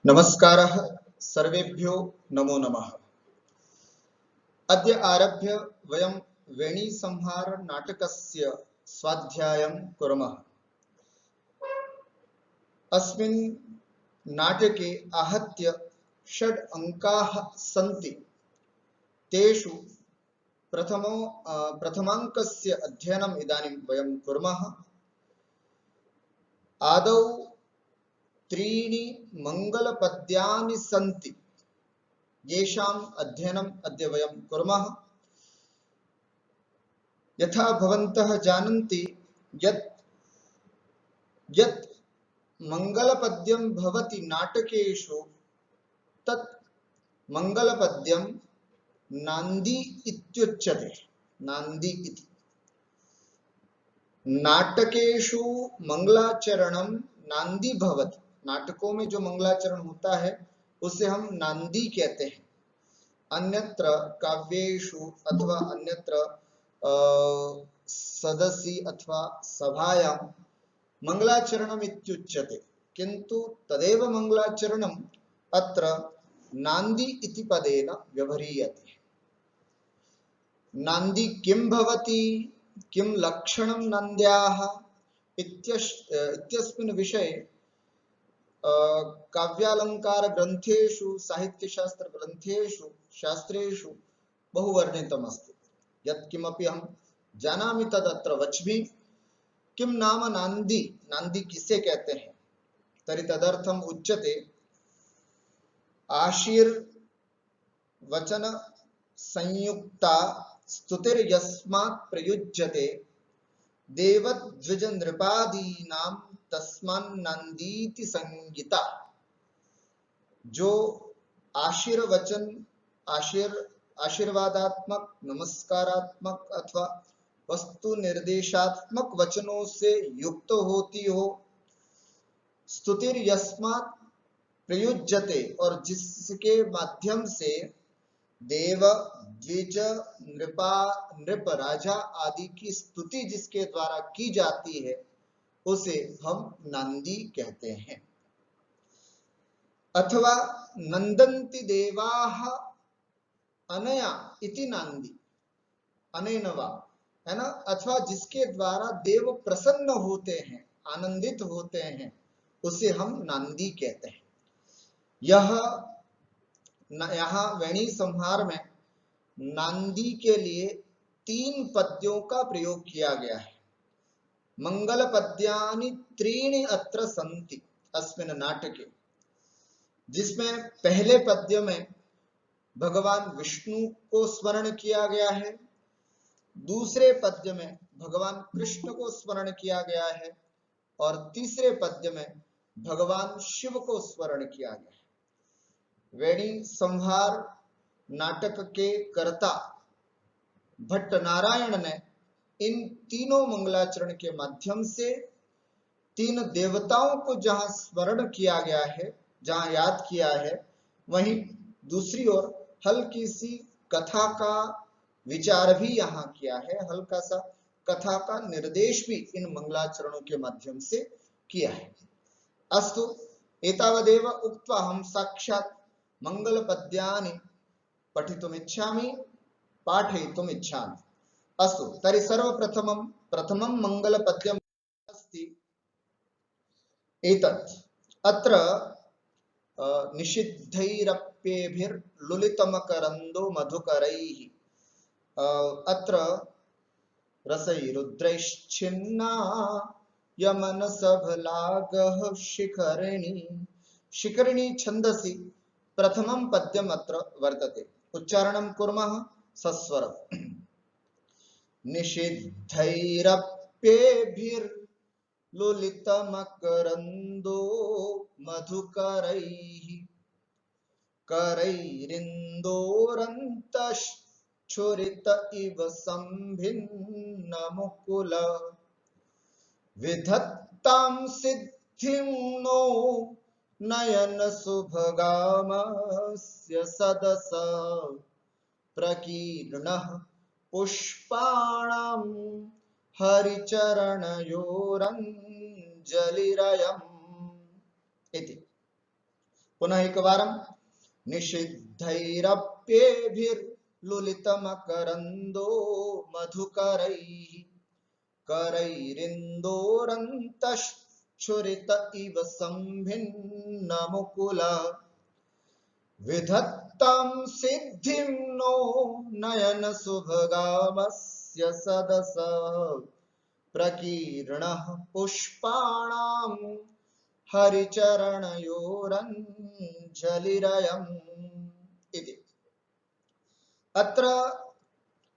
नमस्कारः सर्वेभ्यो नमो नमः। अद्य आरभ्य वयं वेणीसंहार नाटकस्य स्वाध्यायं कुर्मः। अस्मिन् नाटके आहत्य 6 अंकाः सन्ति। तेषु प्रथमाङ्कस्य अध्ययनम् इदानीं वयं कुर्मः। आदौ 3 मङ्गलपद्यानि सन्ति, येषाम् अध्ययनम् अद्य वयं कुर्मः। यथा भवन्तः जानन्ति यत् मङ्गलपद्यं भवति नाटकेषु, तत् मङ्गलपद्यं नान्दी इत्युच्यते। नान्दी इति नाटकेषु मंगलाचरणं नांदी भवति। नाटकों में जो मंगलाचरण होता है उसे हम नांदी कहते हैं। अन्यत्र काव्येषु अथवा अन्यत्र सदसि अथवा सभायां मंगलाचरणम् इत्युच्यते, किन्तु तदेव मंगलाचरणम् अत्र नांदी इति पदेन व्यवह्रियते। नांदी किं भवति, किं लक्षणं नन्द्याः इत्यस्मिन् विषये काव्यालंकार ग्रंथेषु, साहित्यशास्त्र ग्रंथेषु, शास्त्रेषु बहु वर्णितमस्ति। यत्किमपि अहं जानामि तदत्र वच्मि। किं नाम नांदी, नांदी किसे कहते हैं तर्हि तदर्थम् उच्यते आशीर्वचन संयुक्ता स्तुतिर्यस्मात् प्रयुज्यते देवद्विज नृपादीनां तस्मान्नान्दीति संगीता। जो आशीर्वचन, आशीर्वादात्मक, नमस्कारात्मक अथवा वस्तु निर्देशात्मक वचनों से युक्त होती हो, स्तुतिर यस्मात् प्रयुज्यते, और जिसके माध्यम से देव, द्विज, नृप, राजा आदि की स्तुति जिसके द्वारा की जाती है उसे हम नांदी कहते हैं। अथवा नंदन्ति देवाः अनया इति नांदी, अनेनवा, है ना। अथवा जिसके द्वारा देव प्रसन्न होते हैं, आनंदित होते हैं, उसे हम नांदी कहते हैं। यहाँ वेणी संहार में नांदी के लिए 3 पद्यों का प्रयोग किया गया है। मंगल पद्यानि 3 अत्र सन्ति अस्मिन् नाटके, जिसमें पहले पद्य में भगवान विष्णु को स्मरण किया गया है, दूसरे पद्य में भगवान कृष्ण को स्मरण किया गया है, और तीसरे पद्य में भगवान शिव को स्मरण किया गया है। वेणी संहार नाटक के कर्ता भट्ट नारायण ने इन तीनों मंगलाचरण के माध्यम से 3 देवताओं को जहां स्मरण किया गया है, जहां याद किया है, वहीं दूसरी ओर हल्की सी कथा का विचार भी यहाँ किया है, हल्का सा कथा का निर्देश भी इन मंगलाचरणों के माध्यम से किया है। अस्तु, एतावदेव उक्त्वा हम साक्षात् मंगल पद्यानि पठितुमिच्छामि, पाठयितुमिच्छामि। अस्तु, तर्हि प्रथमं मंगल पद्यम् अस्ति एतत्। अत्र निषिद्धैरप्येभिर्लुलितमकरन्दो मधुकरैः, अत्र रसैरुद्रैश्छिन्ना यमनसभलागः शिखरिणी। शिखरिणी छन्दसि प्रथमं पद्यम् अत्र वर्तते। उच्चारणं कुर्मः सस्वरम्। निषिद्धैरप्येभिर्लुलितमकरन्दो मधुकरैः करैरिन्दोरन्तश्छुरित इव सम्भिन्नमुकुल विधत्तां सिद्धिं नो नयन सुभगामस्य सदस प्रकीर्णः पुष्पाणां हरिचरणयोरञ्जलिरयम् इति। पुनः एक बारम निषिद्धैरप्येभिर्लुलितमकरन्दो मधुकरैः करैरिन्दोरन्तश्छुरित इव सम्भिन्नमुकुलः विधत्तां सिद्धिं नो नयन सुभगामस्य सदसः प्रकीर्णः पुष्पाणां हरिचरणयोरञ्जलिरयम् इति। अत्र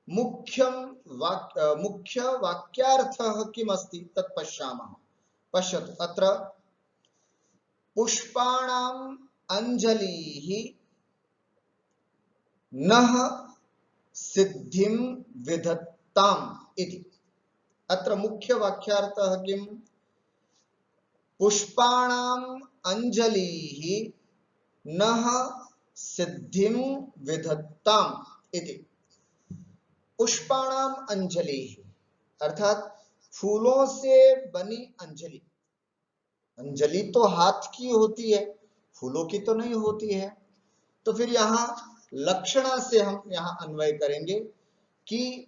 मुख्य वाक्यार्थः किमस्ति तत् पश्यामः। पश्यतु, अत्र पुष्पाणाम् अंजलिः नः सिद्धिं विधत्ताम् इति। अत्र मुख्य वाक्यार्थः किम्? पुष्पाणाम् अंजलिः नः सिद्धिं विधत्ताम् इति। पुष्पाणाम अंजलि अर्थात फूलों से बनी अंजलि। अंजलि तो हाथ की होती है, फूलों की तो नहीं होती है। तो फिर यहाँ लक्षणा से हम यहाँ अन्वय करेंगे कि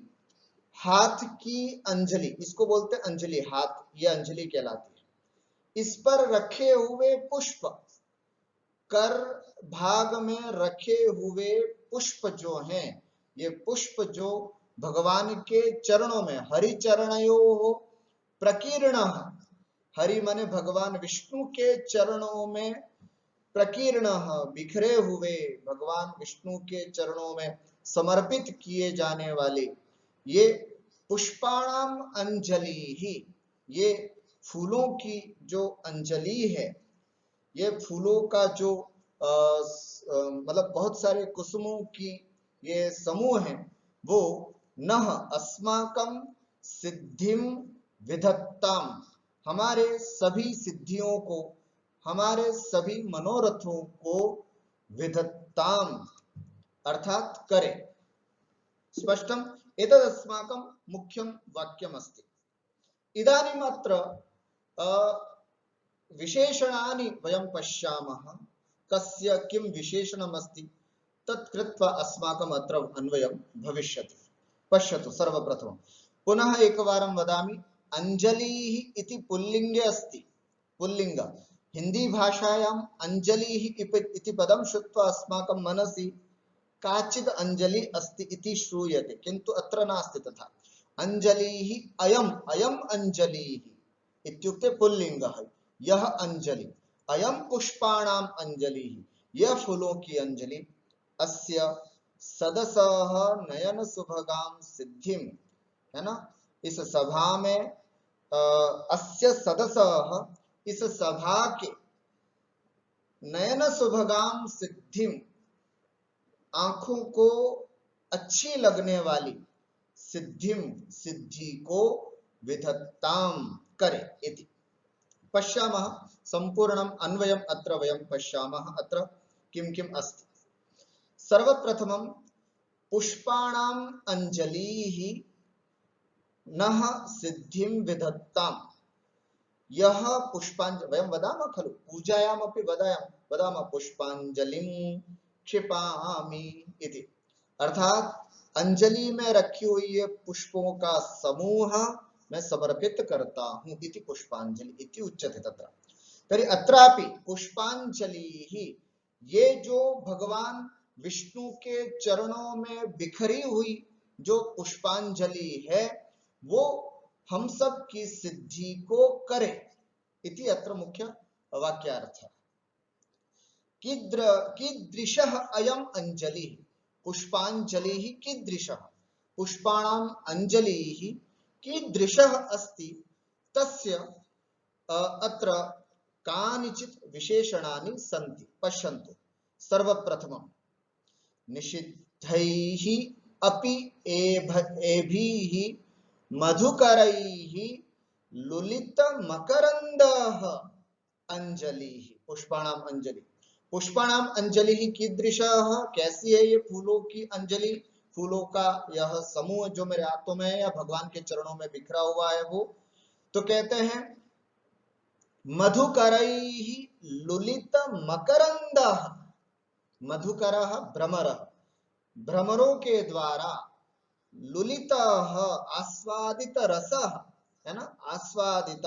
हाथ की अंजलि, इसको बोलते हैं अंजलि, हाथ, ये अंजलि कहलाती है। इस पर रखे हुए पुष्प, कर भाग में रखे हुए पुष्प जो हैं, ये पुष्प जो भगवान के चरणों में, हरि चरणयो प्रकीर्ण, हरि माने भगवान विष्णु के चरणों में, प्रकीर्ण बिखरे हुए, भगवान विष्णु के चरणों में समर्पित किए जाने वाले ये पुष्पाणाम अंजलि ही, ये फूलों की जो अंजलि है, ये फूलों का जो मतलब बहुत सारे कुसुमों की ये समूह है, वो नह अस्माकं सिद्धिम विधत्ताम, हमारे सभी सिद्धियों को, हमारे सभी मनोरथों को विधत्ताम अर्थात करे। स्पष्टम, एतद् अस्माकं मुख्यं वाक्यम् अस्ति। इदानीम् अत्र विशेषणानि वयं पश्यामः। कस्य किं विशेषणम् अस्ति तत् कृत्वा अस्माकम् अत्र अन्वयं भविष्यति। पश्यतु, सर्वप्रथमं पुनः एकवारं वदामि, अंजलिः इति पुल्लिङ्गे अस्ति। पुल्लिङ्ग हिंदी भाषायाम् अंजलिः इति पदं श्रुत्वा अस्माकं मनसि काचित् अंजलि अस्ति इति श्रूयते, किन्तु अत्र नास्ति तथा। अंजलिः अयम् अंजलिः इत्युक्ते पुल्लिङ्गः, यह अंजलि, अयं पुष्पाणाम् अंजलिः, यह फूलों की अंजलि, अस्य सदसः नयन सुभगां सिद्धिम, है ना। इस सभा में अस्य सदसः, इस सभा के, नयन सुभगां सिद्धिम, आंखों को अच्छी लगने वाली, सिद्धिम सिद्धि को, विधत्ताम करे इति। पश्यामः संपूर्णम् अन्वयम् अत्र वयं पश्यामः। अत्र किं किम् अस्ति। सर्वप्रथमं पुष्पाणाम् अंजलिः नः सिद्धिं विधत्ताम्। यः पुष्पांजलि, वयं वदामः खलु, पूजायामपि वदामः पुष्पांजलिं क्षिपामि इति। अर्थात अंजलि में रखी हुई ये पुष्पों का समूह मैं समर्पित करता हूं इति पुष्पांजलि इति उच्यते तत्र। तर्हि अत्रापि पुष्पांजलिः, ये जो भगवान विष्णु के चरणों में बिखरी हुई जो पुष्पांजलि है, वो हम सब की सिद्धि को करे इति अत्र मुख्य वाक्यार्थ। कीदृशः अयम् अंजलिः, पुष्पांजलिः कीदृशः, पुष्पाणाम् अंजलिः कीदृशः अस्ति, तस्य अत्र कानिचित् विशेषणानि सन्ति। पश्यन्तु, सर्वप्रथमं निषिद्धैः अपि एभिः मधुकरैः लुलित मकरन्दः अंजलिः, पुष्पाणाम अंजलि। पुष्पाणाम अंजलि कीदृशः, कैसी है ये फूलों की अंजलि, फूलों का यह समूह जो मेरे हाथों में है या भगवान के चरणों में बिखरा हुआ है वो। तो कहते हैं मधुकरैः लुलित मकरंदः, मधुकरः भ्रमरः, भ्रमरों के द्वारा, लुलित आस्वादित रस, है ना, आस्वादित,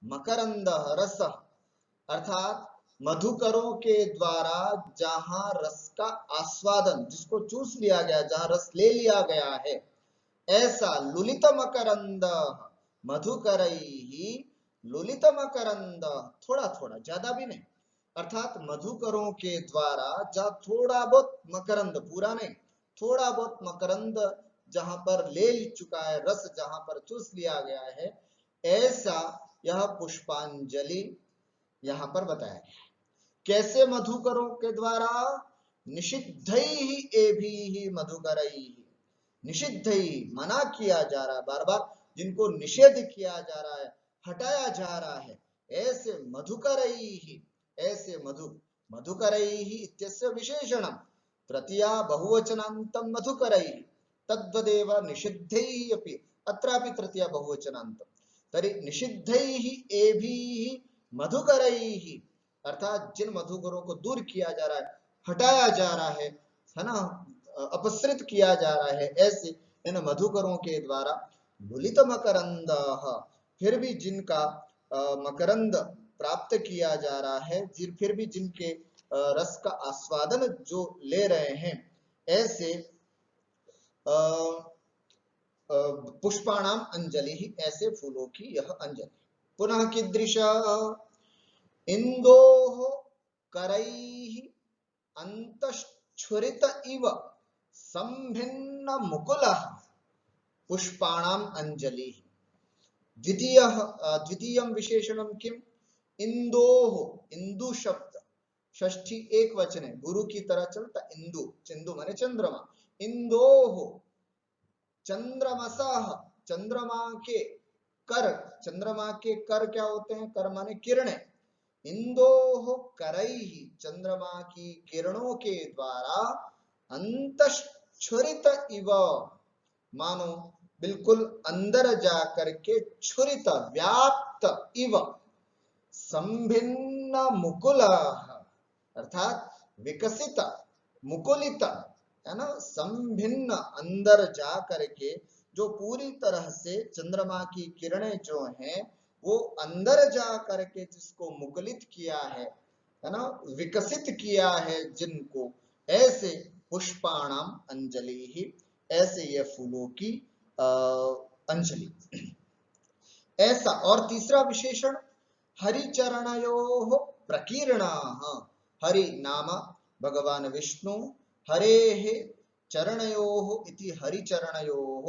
मकरंद रस, अर्थात मधुकरों के द्वारा जहां रस का आस्वादन, जिसको चूस लिया गया, जहां रस ले लिया गया है, ऐसा लुलित मकरंद, मधुकरैः लुलित मकरंद, थोड़ा थोड़ा, ज्यादा भी नहीं, अर्थात मधुकरों के द्वारा जहां थोड़ा बहुत मकरंद, पूरा नहीं, थोड़ा बहुत मकरंद जहां पर ले चुका है, रस जहां पर चूस लिया गया है, ऐसा यह पुष्पांजलि यहां पर बताया गया। कैसे मधुकरों के द्वारा? निषिद्धैः एभिः मधुकरैः, निषिद्धैः मना किया जा रहा है, बार बार जिनको निषेध किया जा रहा है, हटाया जा रहा है, ऐसे मधुकरैः, ऐसे मधुकरैः इत्यस्य विशेषणं तृतीया बहुवचनान्तं मधुकरैः, तद्वदेव निषिद्धैः अपि अत्रापि तृतीया बहुवचनान्तं, तर्हि निषिद्धैः एभिः मधुकरैः, अर्थात जिन मधुकरों को दूर किया जा रहा है, हटाया जा रहा है ना, अपसृत किया जा रहा है, ऐसे इन मधुकरों के द्वारा लुलित मकरंद, फिर भी जिनका मकरंद प्राप्त किया जा रहा है, फिर भी जिनके रस का आस्वादन जो ले रहे हैं, ऐसे पुष्पाणाम अंजलि ही, ऐसे फूलों की यह अंजलि। पुनः कीदृश? इंदोः करैः अंतश्छुरित इव संभिन्न मुकुलः पुष्पाणाम अंजलि। द्वितीयं विशेषणं किम? इंदोः, इंदु शब्द षष्ठी एक वचन है, गुरु की तरह चलता, इंदु, चिंदु माने चंद्रमा, इंदोः चंद्रमसः, चंद्रमा के कर, चंद्रमा के कर क्या होते हैं? कर माने किरणें, इंदोः करैः, चंद्रमा की किरणों के द्वारा, अंतश्छुरित इव, मानो बिल्कुल अंदर जाकर के, छुरित व्याप्त इव, संभिन्न मुकुल, अर्थात विकसित, मुकुलित, है ना, संभिन्न, अंदर जा करके जो पूरी तरह से चंद्रमा की किरणें जो हैं वो अंदर जा करके जिसको मुकुलित किया है ना, विकसित किया है जिनको, ऐसे पुष्पाणाम अंजलि ही, ऐसे ये फूलों की अंजलि। ऐसा, और तीसरा विशेषण हरिचरणयोः प्रकीर्णाः, हरि नाम भगवान विष्णु, हरेः चरणयोः इति हरिचरणयोः,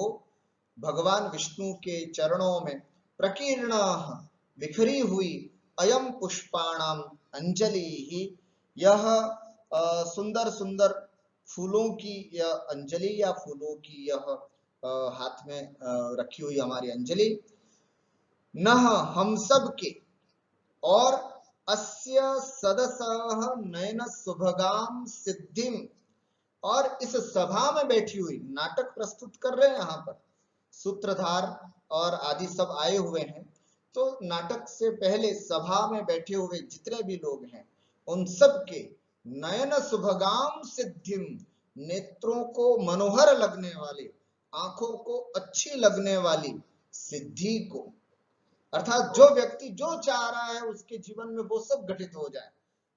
भगवान विष्णु के चरणों में, प्रकीर्णाः बिखरी हुई, अयम पुष्पाणाम अंजलि ही, यह सुंदर सुंदर फूलों की यह अंजलि, या फूलों की यह हाथ में रखी हुई हमारी अंजलि, नह हम सब के, और अस्य सदसः नयन सुभगाम सिद्धिम, और इस सभा में बैठी हुई, नाटक प्रस्तुत कर रहे हैं यहाँ पर, सूत्रधार और आदि सब आए हुए हैं, तो नाटक से पहले सभा में बैठे हुए जितने भी लोग हैं, उन सब के नयन सुभगाम सिद्धिम, नेत्रों को मनोहर लगने वाली, आंखों को अच्छी लगने वाली सिद्धि को, अर्थात जो व्यक्ति जो चाह रहा है उसके जीवन में वो सब घटित हो जाए।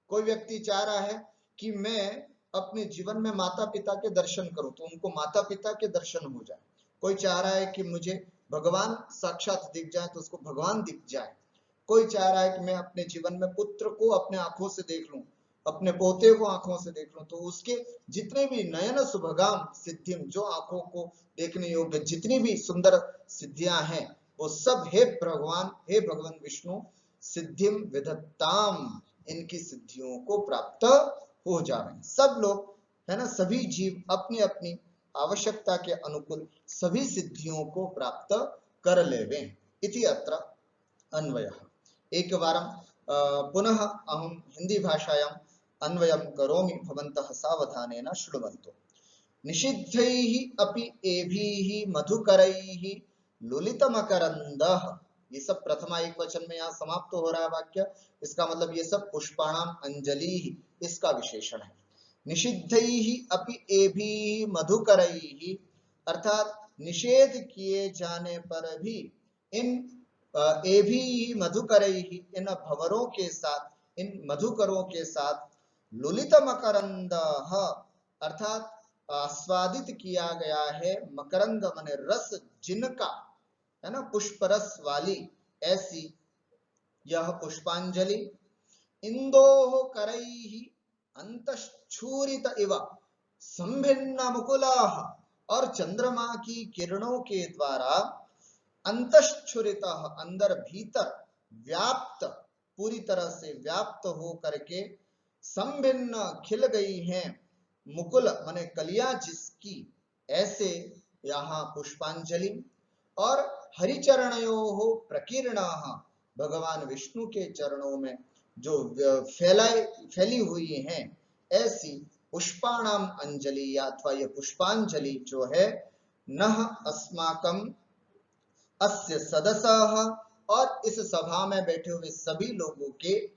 कोई व्यक्ति चाह रहा है कि मैं अपने जीवन में माता पिता के दर्शन करूं, तो उनको माता पिता के दर्शन हो जाए। कोई चाह रहा है कि मुझे भगवान साक्षात दिख जाए, तो उसको भगवान दिख जाए। कोई चाह रहा है कि मैं अपने जीवन में पुत्र को अपने आंखों से देख लूं, अपने पोते को आंखों से देख लूं, तो उसके जितने भी नयन सुभगाम सिद्धिम, जो आंखों को देखने योग्य जितनी भी सुंदर सिद्धियां हैं, वो सब हे भगवान, हे भगवान विष्णु, सिद्धिम विधत्ताम, इनकी सिद्धियों को प्राप्त हो जा रहे हैं। सब लोग, है ना, सभी जीव अपनी अपनी आवश्यकता के अनुकूल सभी सिद्धियों को प्राप्त कर लेवे इति अत्र अन्वयः। एकवारं पुनः अहं हिंदी भाषायाम् अन्वयं करोमि, भवन्तः सावधानेन शृण्वन्तु। निषिद्धैः अपि एभिः मधुकरैः लुलितमकरन्दः, ये सब प्रथमा एक वचन में यहाँ समाप्त हो रहा है वाक्य, इसका मतलब ये सब पुष्पाणाम अंजलि इसका विशेषण है। निषिद्धैहि अपि एभिः मधुकरैहि, अर्थात निषेध किए जाने पर भी इन एभिः मधुकरैहि, इन भंवरों के साथ, इन मधुकरों के साथ, लुलित मकरंदः, अर्थात आस्वादित किया गया है, मकरंद माने रस जिनका, है ना, पुष्प रस वाली ऐसी यह पुष्पांजलि। इंदोः करैहि अंतश्छूरित इव संभिन्न मुकुलाः, और चंद्रमा की किरणों के द्वारा अंतश्छुरित, अंदर भीतर व्याप्त, पूरी तरह से व्याप्त हो करके, संभिन्न खिल गई हैं, मुकुल माने कलियां जिसकी, ऐसे यहाँ पुष्पांजलि। और हरिचरणयोः प्रकीर्णाः, भगवान विष्णु के चरणों में जो फैली हुई हैं ऐसी पुष्पाणाम अंजलि, अथवा यह पुष्पांजलि जो है, नः अस्माकं अस्य सदसः, और इस सभा में बैठे हुए सभी लोगों के,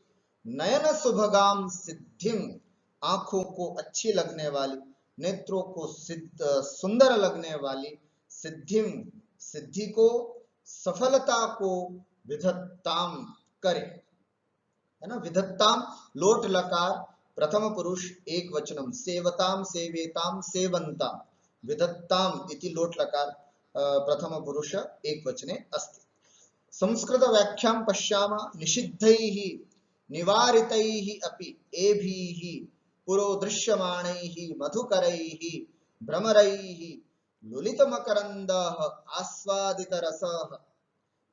नयन सुभगाम सिद्धिम, आंखों को अच्छी लगने वाली, नेत्रों को सुंदर लगने वाली, सिद्धिम सिद्धि को, सफलता को, विधत्ताम करे, है ना, विधत्ताम लोट लकार प्रथम पुरुष एक वचनम, सेवताम सेवेताम सेवंताम, विधत्ताम इति लोट लकार प्रथम पुरुष एक वचने अस्ति। संस्कृत व्याख्यां पश्यामः, निषिद्धैः निवारितैः अपि एभिः पुरो दृश्यमाणैः मधुकरैः भ्रमरैः लुलितमकरन्दः आस्वादितरसः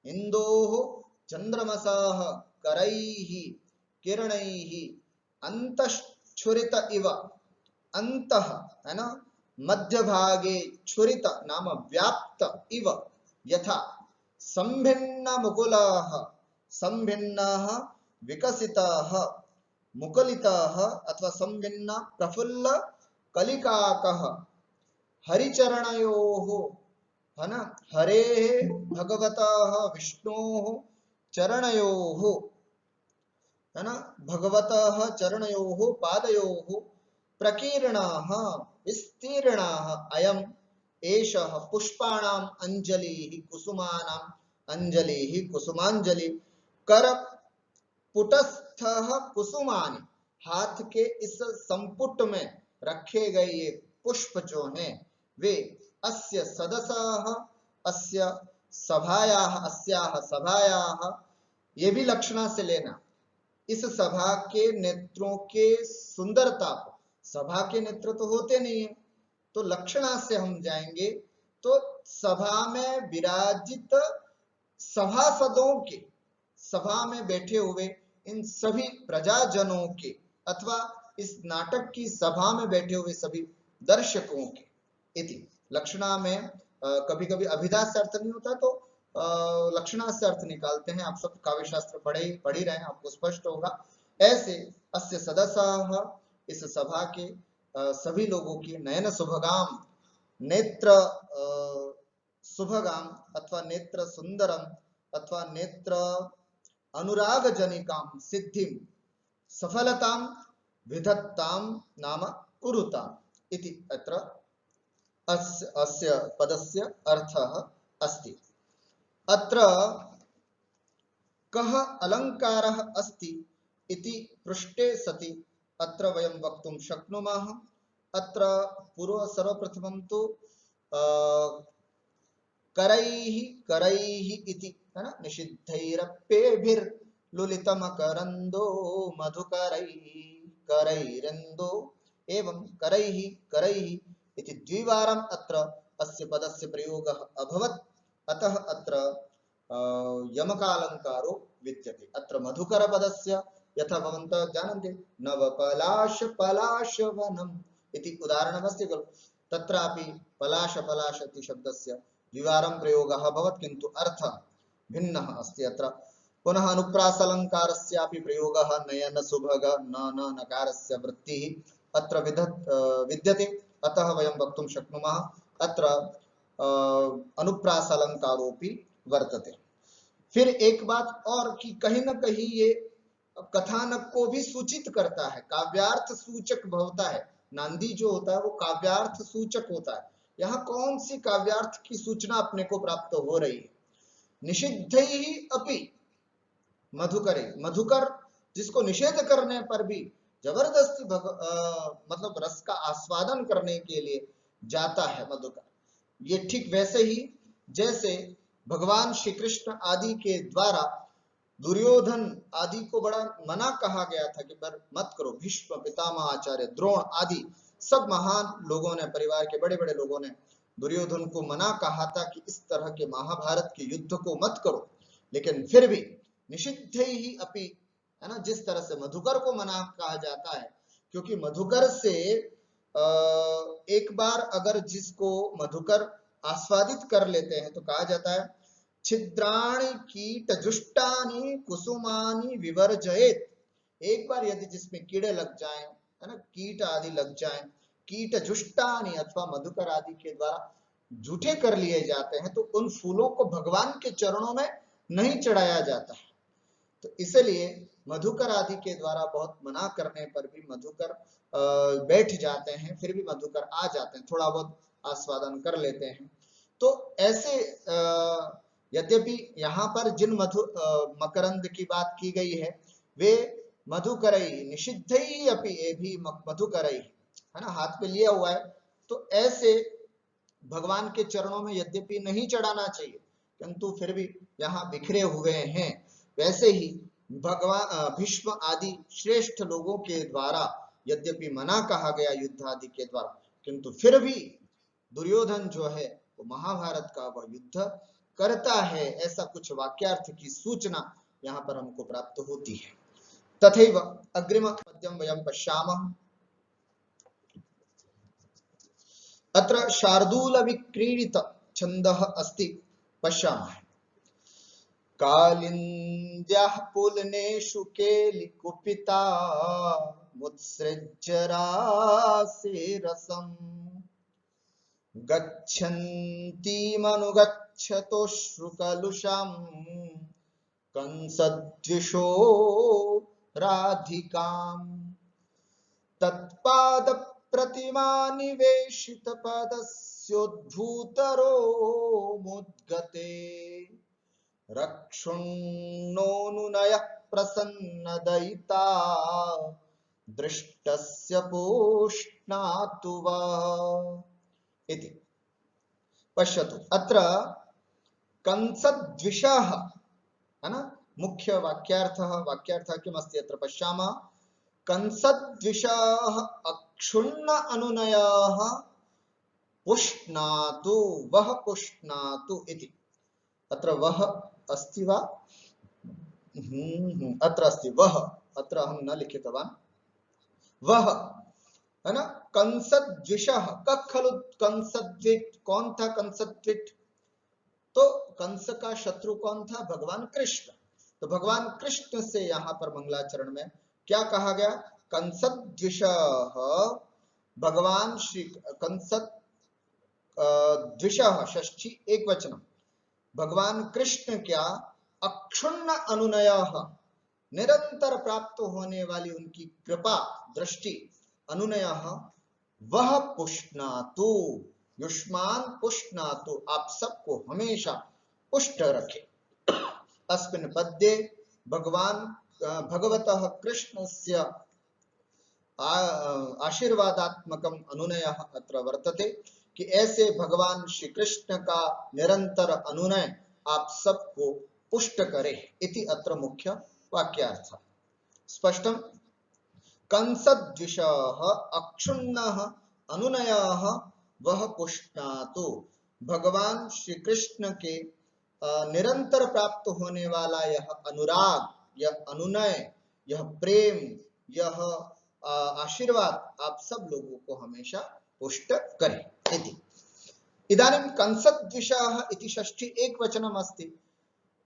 इंदोः चंद्रमसः करैः किरणैः अंतश्छुरित इव, अंतः है ना, मध्य भागे, छुरित नाम व्याप्त, इव यथा, संभिन्न मुकुलाः, संभिन्नः विकसितः, मुकुलितः अथवा संभिन्न प्रफुल्ल कलिकाकः, हरिचरणयोः, है ना, हरेः भगवतः विष्णोः चरणयोः, है ना, भगवतः चरणयोः पादयोः प्रकीर्णाः विस्तीर्णाः, अयम् एषः पुष्पाणाम् अंजलिः कुसुमानाम् अंजलिः, कुसुमांजलि। कर पुटस्थः कुसुमानि, हाथ के इस संपुट में रखे गए ये पुष्प जो हैं वे, अस्य सदसः, अस्य सभायाः, अस्याः सभायाः, ये भी लक्षणा से लेना, इस सभा के नेत्रों के सुंदरता को, सभा के नेत्र तो होते नहीं है, तो लक्षणा से हम जाएंगे तो सभा में विराजित सभासदों के, सभा में बैठे हुए इन सभी प्रजाजनों के, अथवा इस नाटक की सभा में बैठे हुए सभी दर्शकों के, इति लक्षणा में कभी कभी अभिधा से अर्थ नहीं होता तो लक्षणा से अर्थ निकालते हैं। आप सब काव्य शास्त्र पढ़ ही रहे हैं, आपको स्पष्ट होगा। ऐसे अस्य सदसः, इस सभा के सभी लोगों की, नयन सुभगाम, नेत्र सुभगाम अथवा नेत्र सुंदरम अथवा नेत्र अनुराग जनिकाम सिद्धिम सफलताम विधत्ताम नाम कुरुताम इति अत्र अस्य पदस्य अर्थः अस्ति। अत्र कः अलङ्कारः अस्ति इति पृष्टे सति अत्र वयं वक्तुं शक्नुमः। अत्र सर्वप्रथमं तु करैः करैः इति, है ना, निषिद्धैरप्येभिर्लुलितमकरन्दो मधुकरैः करैरिन्दो एवं करैः करैः इति द्विवारम् अत्र अस्य पदस्य प्रयोगः अभवत्। अतः अत्र यमकालङ्कारो विद्यते। अत्र मधुकर पदस्य, यथा भवन्तः जानन्ति, नवपलाश पलाशवनम् इति उदाहरणमस्ति खलु, तत्रापि पलाश पलाश इति शब्दस्य द्विवारं प्रयोगः अभवत्, किन्तु अर्थः भिन्नः अस्ति। अत्र पुनः अनुप्रासालङ्कारस्यापि प्रयोगः नयन सुभग न नकारस्य वृत्तिः अत्र विद्यते। अतः वयं वक्तुं शक्नुमः अत्र अनुप्रासालङ्कारोऽपि वर्तते। फिर एक बात और कि कहीं ना कहीं ये कथानक को भी सूचित करता है, काव्यार्थ सूचक होता है। नांदी जो होता है वो काव्यार्थ सूचक होता है। यहाँ कौन सी काव्यार्थ की सूचना अपने को प्राप्त हो रही है? निषिद्धैहि अपि मधुकरे, मधुकर जिसको निषेध करने पर भी जबरदस्ती मतलब रस का आस्वादन करने के लिए जाता है मधुकर। ये ठीक वैसे ही जैसे भगवान श्री कृष्ण आदि के द्वारा दुर्योधन आदि को बड़ा मना कहा गया था कि मत करो। भीष्म पितामह आचार्य द्रोण आदि सब महान लोगों ने, परिवार के बड़े बड़े लोगों ने दुर्योधन को मना कहा था कि इस तरह के महाभारत के युद्ध को मत करो, लेकिन फिर भी निषिद्ध ही अपि, है ना, जिस तरह से मधुकर को मना कहा जाता है, क्योंकि मधुकर से एक बार अगर जिसको मधुकर आस्वादित कर लेते हैं तो कहा जाता है छिद्राणि कीट जुष्टानि कुसुमानि विवर्जयेत। एक बार यदि जिसमें कीड़े लग जाएं, है ना, कीट आदि लग जाएं, कीट जुष्टानि अथवा मधुकर आदि के द्वारा जूठे कर लिए जाते हैं, तो उन फूलों को भगवान के चरणों में नहीं चढ़ाया जाता है। तो इसलिए मधुकर आदि के द्वारा बहुत मना करने पर भी मधुकर बैठ जाते हैं, फिर भी मधुकर आ जाते हैं, थोड़ा बहुत आस्वादन कर लेते हैं। तो ऐसे यद्यपि यहाँ पर जिन मकरंद की बात की गई है वे मधुकरई निषिद्धई अपि, ये भी मधुकरई, है ना, हाथ पे लिया हुआ है। तो ऐसे भगवान के चरणों में यद्यपि नहीं चढ़ाना चाहिए, किंतु फिर भी यहाँ बिखरे हुए हैं। वैसे ही भगवान भीष्म आदि श्रेष्ठ लोगों के द्वारा यद्यपि मना कहा गया युद्ध आदि के द्वारा, किंतु फिर भी दुर्योधन जो है वो महाभारत का वह युद्ध करता है, ऐसा कुछ वाक्यार्थ की सूचना यहाँ पर हमको प्राप्त होती है। तथैव अग्रिम पद्यं वयं पश्यामः। अत्र शार्दूल विक्रीडित छन्दः अस्ति, पश्यामः। कालिन्द्याः पुलनेषु केलिकुपिता मुत्सृज्य रासेरसम् गच्छन्तीमनुगच्छतोश्रुकलुषाम् कंसद्विषो राधिकाम् तत्पाद प्रतिमा निवेशित पदस्योद्भूतरो मुद्गते रक्षुन्नोऽनुनयः प्रसन्नदयिता दृष्टस्य पुष्णातु वः इति। पश्यतु अत्र कंसद्विषः, है ना, मुख्य वाक्यार्थः किमस्ति अत्र पश्यामः। कंसद्विषः अक्षुण्ण अनुनयः पुष्णातु वः पुष्णातु इति। अत्र वः अस्ति वा? अत्र अस्ति वः, अत्र अहं न लिखितवान्। वः, है ना, कंसद्विषः क खलु कंसद्विट, कौन था कंसद्विट? तो कंस का शत्रु कौन था? भगवान कृष्ण। तो भगवान कृष्ण से यहाँ पर मंगलाचरण में क्या कहा गया? कंसद्विषः, भगवान श्री कंसद्विषः षष्ठी एक वचन, भगवान कृष्ण क्या अक्षुण्ण अनुनयः, निरंतर प्राप्त होने वाली उनकी कृपा दृष्टि, अनुनयः वह पुष्णातु, युष्मान पुष्णातु, आप सबको हमेशा पुष्ट रखे। अस्मिन् पद्ये भगवान भगवतः कृष्णस्य आशीर्वादात्मकम् अनुनयः अत्र वर्तते कि ऐसे भगवान श्री कृष्ण का निरंतर अनुनय आप सबको पुष्ट करे इति अत्र मुख्य वाक्यार्थ। स्पष्टम? कंसद्विषः अक्षुण्णः अनुनयः वह पुष्णातु, भगवान श्री कृष्ण के निरंतर प्राप्त होने वाला यह अनुराग, यह अनुनय, यह प्रेम, यह आशीर्वाद आप सब लोगों को हमेशा पुष्ट करे इति। इदानीं कंसद्विषः इति षष्ठी एक वचनम अस्ति।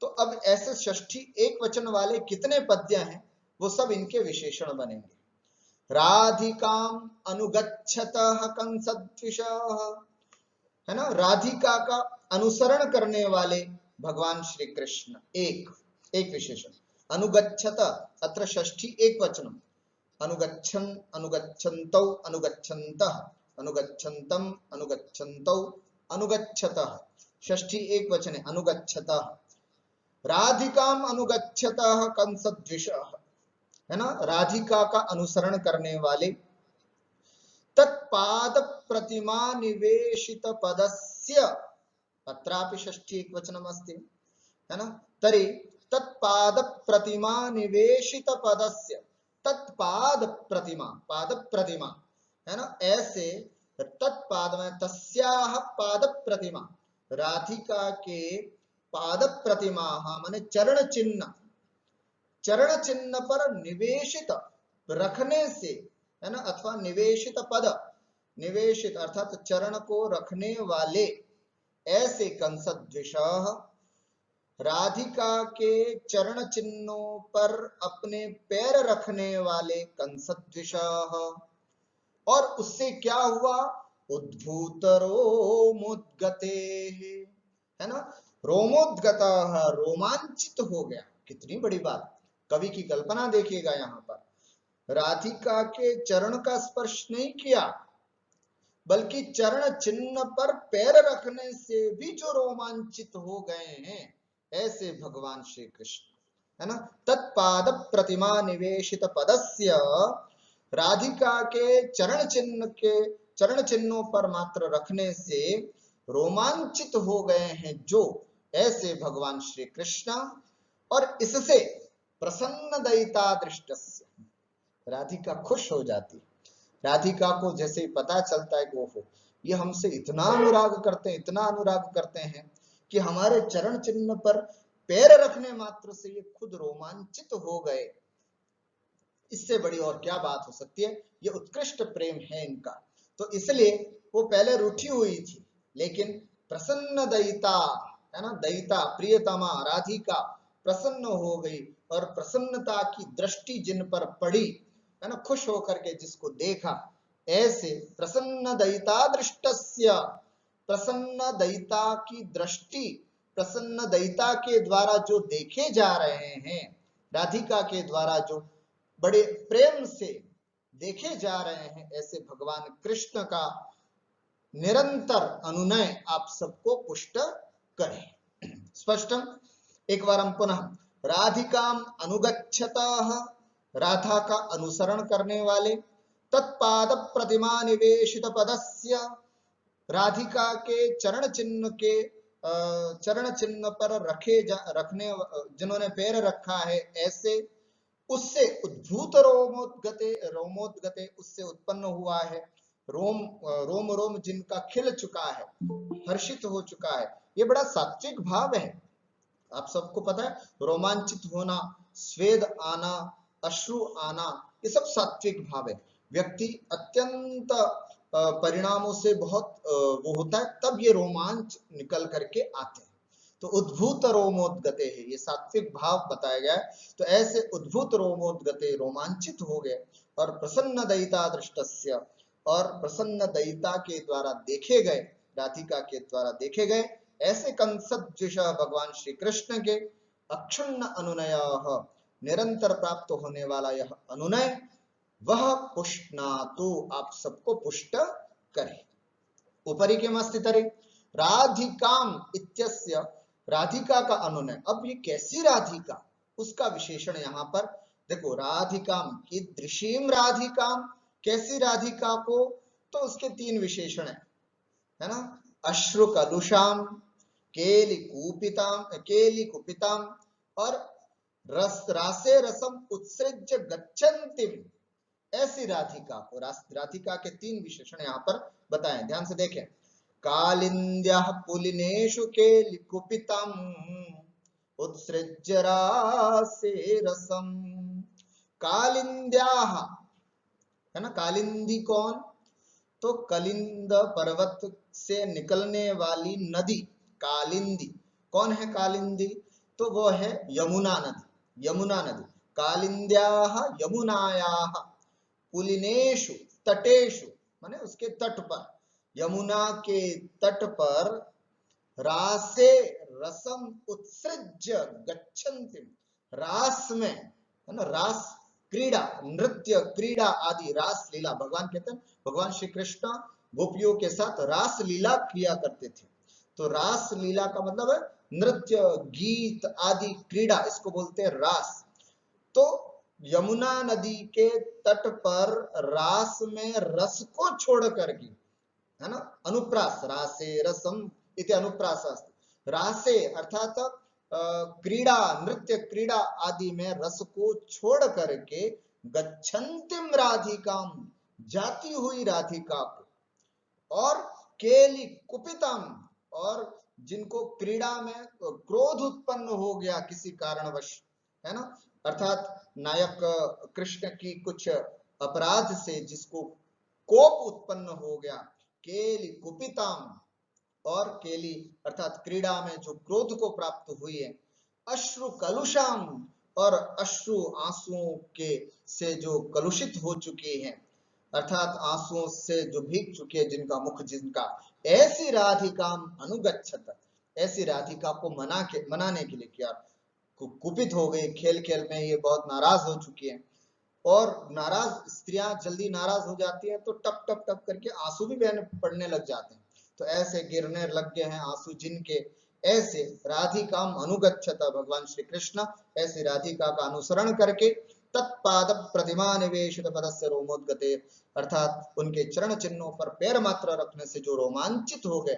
तो अब ऐसे षष्ठी एक वचन वाले कितने पद्य हैं वो सब इनके विशेषण बनेंगे। राधिकाम अनुगच्छतः कंसद्विषः, है ना, राधिका का अनुसरण करने वाले भगवान श्री कृष्ण एक एक विशेषण। अनुगच्छत अत्र षष्ठी एक वचनम, अनुगच्छन अनुगच्छन्तौ अनुगच्छन्तः अनुगच्छन्तम अनुगच्छन्तौ अनुगच्छतः, षष्ठी एक वचने अनुगच्छतः। राधिकाम अनुगच्छतः कंसद्विषः, है ना, राधिका का अनुसरण करने वाले। तत्पाद प्रतिमा निवेशित पदस्य, अत्रापि षष्ठी एक वचनम अस्ति, है ना, तर्हि तत्पाद प्रतिमा निवेशित पदस्य, तत्पाद प्रतिमा, पाद प्रतिमा, है ना, ऐसे तत्पाद में तस्याह पाद प्रतिमा, राधिका के पाद प्रतिमा माने चरण चिन्ह, चरण चिन्ह पर निवेशित रखने से, है ना, अथवा निवेशित पद, निवेशित अर्थात चरण को रखने वाले, ऐसे कंसद्विषः, राधिका के चरण चिन्हों पर अपने पैर रखने वाले कंसद्विषः। और उससे क्या हुआ, उद्भूत रोमोद्गते, है ना, रोमोद्गतः, रोमांचित हो गया। कितनी बड़ी बात, कवि की कल्पना देखिएगा, यहाँ पर राधिका के चरण का स्पर्श नहीं किया, बल्कि चरण चिन्ह पर पैर रखने से भी जो रोमांचित हो गए हैं, ऐसे भगवान श्री कृष्ण, है ना। तत्पाद प्रतिमा निवेशित पदस्य, राधिका के चरण चिन्हों पर मात्र रखने से रोमांचित हो गए हैं जो, ऐसे भगवान श्री कृष्ण। और इससे प्रसन्न दयिता दृष्टस्य, राधिका खुश हो जाती। राधिका को जैसे ही पता चलता है कि ओहो, ये हमसे इतना अनुराग करते हैं, इतना अनुराग करते हैं कि हमारे चरण चिन्ह पर पैर रखने मात्र से ये खुद रोमांचित हो गए, इससे बड़ी और क्या बात हो सकती है। ये उत्कृष्ट प्रेम है इनका। तो इसलिए वो पहले रूठी हुई थी, लेकिन प्रसन्न दयिता, है ना, दयिता प्रियतमा राधिका प्रसन्न हो गई, और प्रसन्नता की दृष्टि जिन पर पड़ी, है ना, खुश होकर के जिसको देखा, ऐसे प्रसन्न दयिता दृष्टस्य, प्रसन्न दयिता की दृष्टि, प्रसन्न दयिता के द्वारा जो देखे जा रहे हैं, राधिका के द्वारा जो बड़े प्रेम से देखे जा रहे हैं, ऐसे भगवान कृष्ण का निरंतर अनुनय आप सबको पुष्ट करे। स्पष्टम, एक बार हम पुनः, राधिकाम अनुगच्छतः, राधा का अनुसरण करने वाले, तत्पाद प्रतिमा निवेशित पदस्य, राधिका के चरण चिन्ह पर रखने जिन्होंने पैर रखा है, ऐसे, उससे उद्भूत रोमोद्गते, उससे उत्पन्न हुआ है रोम, रोम रोम जिनका खिल चुका है, हर्षित हो चुका है। ये बड़ा सात्विक भाव है, आप सबको पता है, रोमांचित होना, स्वेद आना, अश्रु आना, ये सब सात्विक भाव है। व्यक्ति अत्यंत परिणामों से बहुत वो होता है, तब ये रोमांच निकल करके आते हैं। तो उद्भूत रोमोद्गते है, ये सात्विक भाव बताया गया है। तो ऐसे उद्भूत रोमोद्गते, रोमांचित हो गए, और प्रसन्न दयिता दृष्टस्य, और प्रसन्न दयिता के द्वारा देखे गए, राधिका के द्वारा देखे गए, ऐसे कंसद्विष भगवान श्री कृष्ण के अक्षुण्ण अनुनय, निरंतर प्राप्त होने वाला यह अनुनय, वह पुष्णातु, आप सबको पुष्ट करे। ऊपरी के मस्तितरे राधिकाम इत्यस्य, राधिका का अनुनय। अब ये कैसी राधिका, उसका विशेषण यहाँ पर देखो, राधिकाम कीदृशीम राधिकाम, कैसी राधिका को, तो उसके तीन विशेषण है ना, अश्रु कलुषाम, केली कुपिताम, और रासे रसम उत्सृज्य गच्छन्तिम, ऐसी राधिका को, राधिका के तीन विशेषण यहाँ पर बताएं, ध्यान से देखें। कालिन्द्याः पुलिनेषु केलिकुपितम् उत्सृज्य रासे रसम, कालिन्द्याः, है ना, कालिंदी कौन, तो कलिंद पर्वत से निकलने वाली नदी कालिंदी। कौन है कालिंदी, तो वो है यमुना नदी, यमुना नदी। कालिंद्याः यमुनायाः, पुलिनेषु तटेषु, माने उसके तट पर, यमुना के तट पर रासे रसम उत्सृज्य गच्छन्ति, रास में है ना, रास क्रीड़ा, नृत्य क्रीड़ा आदि रास लीला, भगवान कहते हैं भगवान श्री कृष्ण गोपियों के साथ रास लीला किया करते थे। तो रास लीला का मतलब है नृत्य गीत आदि क्रीड़ा, इसको बोलते हैं रास। तो यमुना नदी के तट पर रास में रस को छोड़ करके, है ना, अनुप्रास, रासे रसम इति अनुप्रास, रासे अर्थात क्रीड़ा, नृत्य क्रीड़ा आदि में रस को छोड़ करके गच्छन्तिम राधिकाम, जाती हुई राधिका को, और केली कुपितम, और जिनको क्रीड़ा में क्रोध उत्पन्न हो गया किसी कारणवश, है ना, अर्थात नायक कृष्ण की कुछ अपराध से जिसको कोप उत्पन्न हो गया, केली कुपिताम, और केली अर्थात क्रीड़ा में जो क्रोध को प्राप्त हुई है, अश्रु कलुषाम, और अश्रु आंसुओं के से जो कलुषित हो चुकी हैं, अर्थात आंसुओं से जो भीग चुके हैं जिनका मुख, जिनका, ऐसी राधिका अनुगच्छत, ऐसी राधिका को मनाने के लिए क्या, कुपित हो गई, खेल खेल में ये बहुत नाराज हो चुकी है। और नाराज स्त्रियां जल्दी नाराज हो जाती है तो टप टप टप करके आंसू भी बहने पड़ने लग जाते हैं, तो ऐसे गिरने लग गए हैं आंसू जिनके, ऐसे राधिका अनुगच्छत, भगवान श्री कृष्ण ऐसी राधिका का अनुसरण करके तत्पाद प्रतिमा निवेशित पदस्य रोमोद्गते, अर्थात उनके चरण चिन्हों पर पैर मात्र रखने से जो रोमांचित हो गए,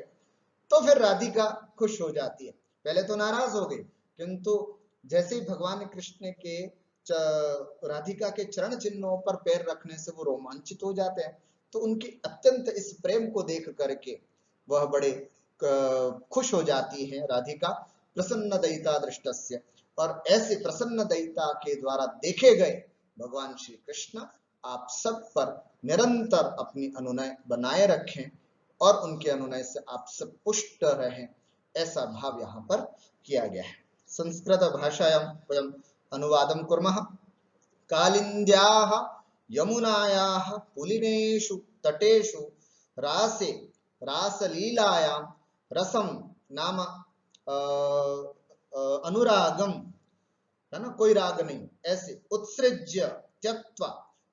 तो फिर राधिका खुश हो जाती है। पहले तो नाराज हो गई, किंतु जैसे ही भगवान कृष्ण के राधिका के चरण चिन्हों पर पैर रखने से वो रोमांचित हो जाते हैं, तो उनकी अत्यंत इस प्रेम को देख करके वह बड़े खुश हो जाती है राधिका। प्रसन्न दयिता दृष्टस्य, और ऐसे प्रसन्न दयिता के द्वारा देखे गए भगवान श्री कृष्ण आप सब पर निरंतर अपनी अनुनय बनाए रखें और उनके अनुनय से आप सब पुष्ट रहें, ऐसा भाव यहाँ पर किया गया है। संस्कृत भाषायां वयम् अनुवादं कुर्मः। कालिन्द्याः यमुनायाः पुलिनेषु तटेषु रासे रासलीलायां रसम नाम अनुरागम, है ना, कोई राग नहीं, ऐसे उत्सृज्य त्यक्त्वा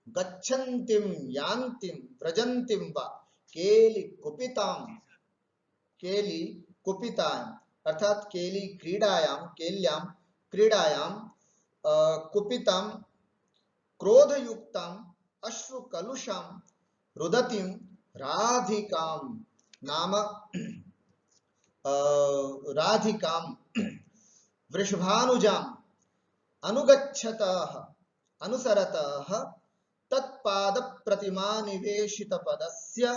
गच्छन्तिम यान्तिम व्रजन्तिम वा केली कुपिताम, केली कुपिताम अर्थात केली क्रीडायां, केल्यां क्रीडायां कुपिताम क्रोधयुक्तां अश्रु कलुषां रुदतीं राधिकां नाम राधिकां वृषभानुजाम् अनुगच्छतः अनुसरतः तत्पाद प्रतिमा निवेशित पदस्य,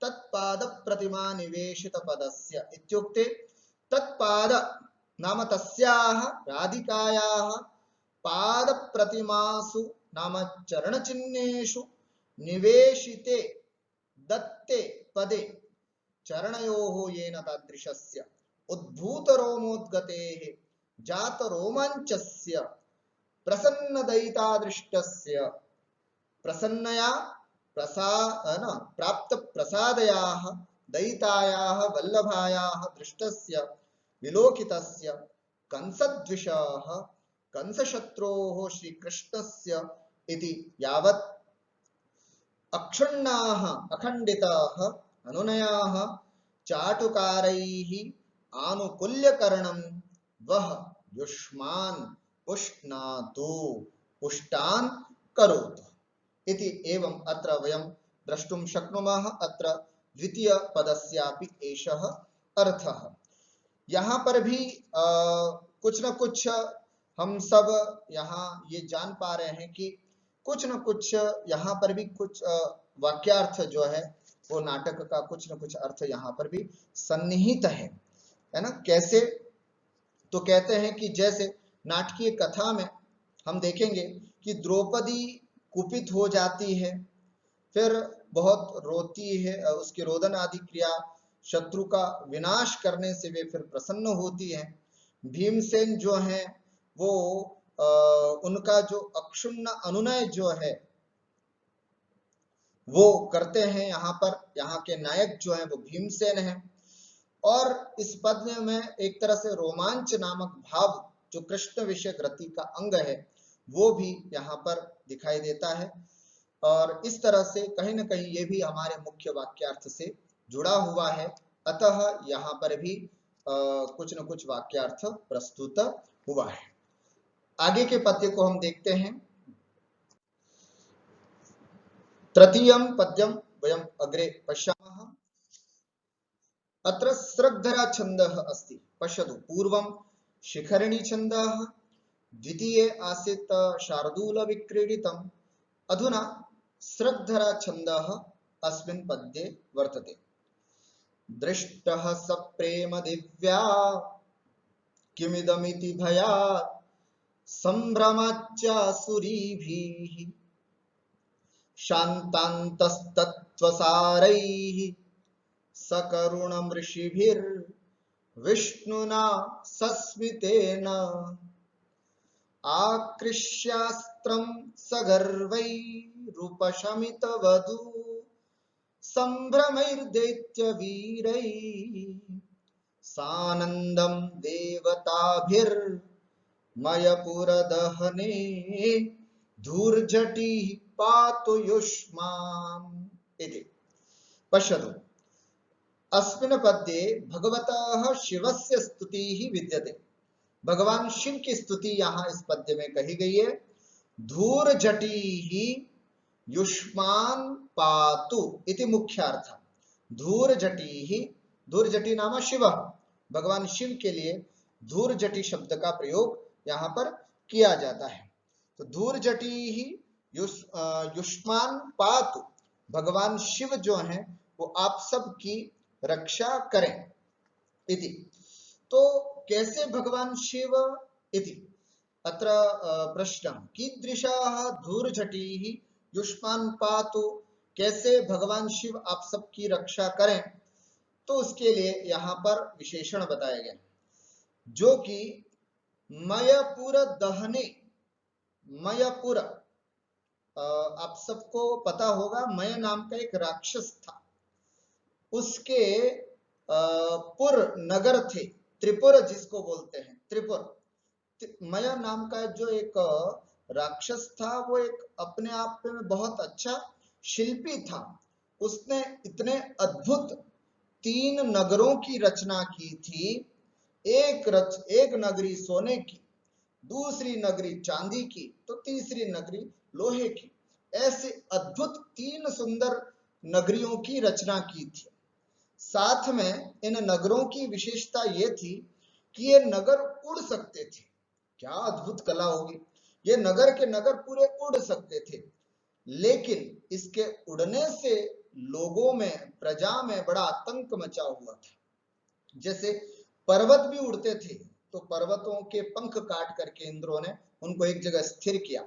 तत्पाद प्रतिमा निवेशित पदस्य इत्युक्ते तत्पाद नाम तस्याः राधिकायाः पाद प्रतिमासु नाम चरण चिह्नेषु निवेशिते दत्ते पदे चरणयोः येन तादृशस्य उद्भूत रोमोद्गतेः जात रोमांचस्य प्रसन्न दयिता दृष्टस्य प्रसन्नया प्राप्त प्रसादयाः दयितायाः वल्लभायाः दृष्टस्य विलोकितस्य कंसद्विषः कंसशत्रोः श्रीकृष्णस्य इति यावत् अक्षुण्णाः अखण्डिताः अनुनयाः चाटुकारैः आनुकूल्यकरणं वह युष्मान् पुष्णातु पुष्टान् करोतु इति एवं अत्र वयं द्रष्टुं शक्नुमः। अत्र द्वितीय पदस्यापि एषः अर्थः। यहाँ पर भी कुछ न कुछ हम सब यहाँ ये जान पा रहे हैं कि कुछ न कुछ यहाँ पर भी कुछ वाक्यार्थ जो है वो नाटक का कुछ न कुछ अर्थ यहाँ पर भी सन्निहित है ना। कैसे? तो कहते हैं कि जैसे नाटकीय कथा में हम देखेंगे कि द्रौपदी कुपित हो जाती है, फिर बहुत रोती है, उसकी रोदन आदि क्रिया शत्रु का विनाश करने से वे फिर प्रसन्न होती है। भीमसेन जो है वो उनका जो अक्षुण्ण अनुनय जो है वो करते हैं। यहाँ पर यहाँ के नायक जो है वो भीमसेन है। और इस पद में एक तरह से रोमांच नामक भाव जो कृष्ण विषय रति का अंग है वो भी यहाँ पर दिखाई देता है। और इस तरह से कहीं ना कहीं ये भी हमारे मुख्य वाक्यार्थ से जुड़ा हुआ है। अतः यहाँ पर भी कुछ न कुछ वाक्यार्थ प्रस्तुत हुआ है। आगे के पद्य को हम देखते हैं। तृतीयं पद्यं वयम् अग्रे पश्यामः। अत्र स्रग्धरा छन्दः अस्ति। पश्यतु, पूर्वं शिखरिणी छन्दः, द्वितीये आसीत् शार्दूलविक्रीडितम्, अधुना स्रग्धरा छन्दः अस्मिन् पद्ये वर्तते। दृष्टः स प्रेम दिव्या किमिदमिति भयात् सम्भ्रमाच्चासुरीभिः शान्तान्तस्तत्त्वसारैः सकरुणमृषिभिर्विष्णुना सस्मितेन आकृष्यास्त्रं सगर्वैरुपशमितवधू सम्भ्रमैर्दैत्यवीरैः सानन्दं देवताभिर्मयपुरदहने धूर्जटिः पातु युष्माम् इति। पश्यतु, अस्मिन् पद्ये भगवतः शिवस्य स्तुतिः विद्यते। भगवान शिव की स्तुति यहाँ इस पद्य में कही गई है। धूर्जटिः युष्मान् पातु इति मुख्यार्थ। धूर्जटिः, धूर्जटि नाम शिव, भगवान शिव के लिए धूर्जटि शब्द का प्रयोग यहाँ पर किया जाता है। तो धूर्जटिः युष्मान् पातु, भगवान शिव जो हैं वो आप सब की रक्षा करें इति। तो कैसे भगवान शिव इति अत्र प्रश्न, कीदृशाः धूर्जटिः युष्मान् पातु, कैसे भगवान शिव आप सब की रक्षा करें, तो उसके लिए यहाँ पर विशेषण बताया गया जो कि मयपुर दहने। मयपुर आप सबको पता होगा, मय नाम का एक राक्षस था, उसके पुर नगर थे, त्रिपुर जिसको बोलते हैं, त्रिपुर। मय नाम का जो एक राक्षस था वो एक अपने आप में बहुत अच्छा शिल्पी था। उसने इतने अद्भुत 3 नगरों की रचना की थी। एक नगरी सोने की, दूसरी नगरी चांदी की, तो तीसरी नगरी लोहे की। ऐसे अद्भुत 3 सुंदर नगरियों की रचना की थी। साथ में इन नगरों की विशेषता ये थी कि ये नगर उड़ सकते थे। क्या अद्भुत कला होगी, ये नगर के नगर पूरे उड़ सकते थे। लेकिन इसके उड़ने से लोगों में, प्रजा में बड़ा आतंक मचा हुआ था। जैसे पर्वत भी उड़ते थे तो पर्वतों के पंख काट करके इंद्रों ने उनको एक जगह स्थिर किया,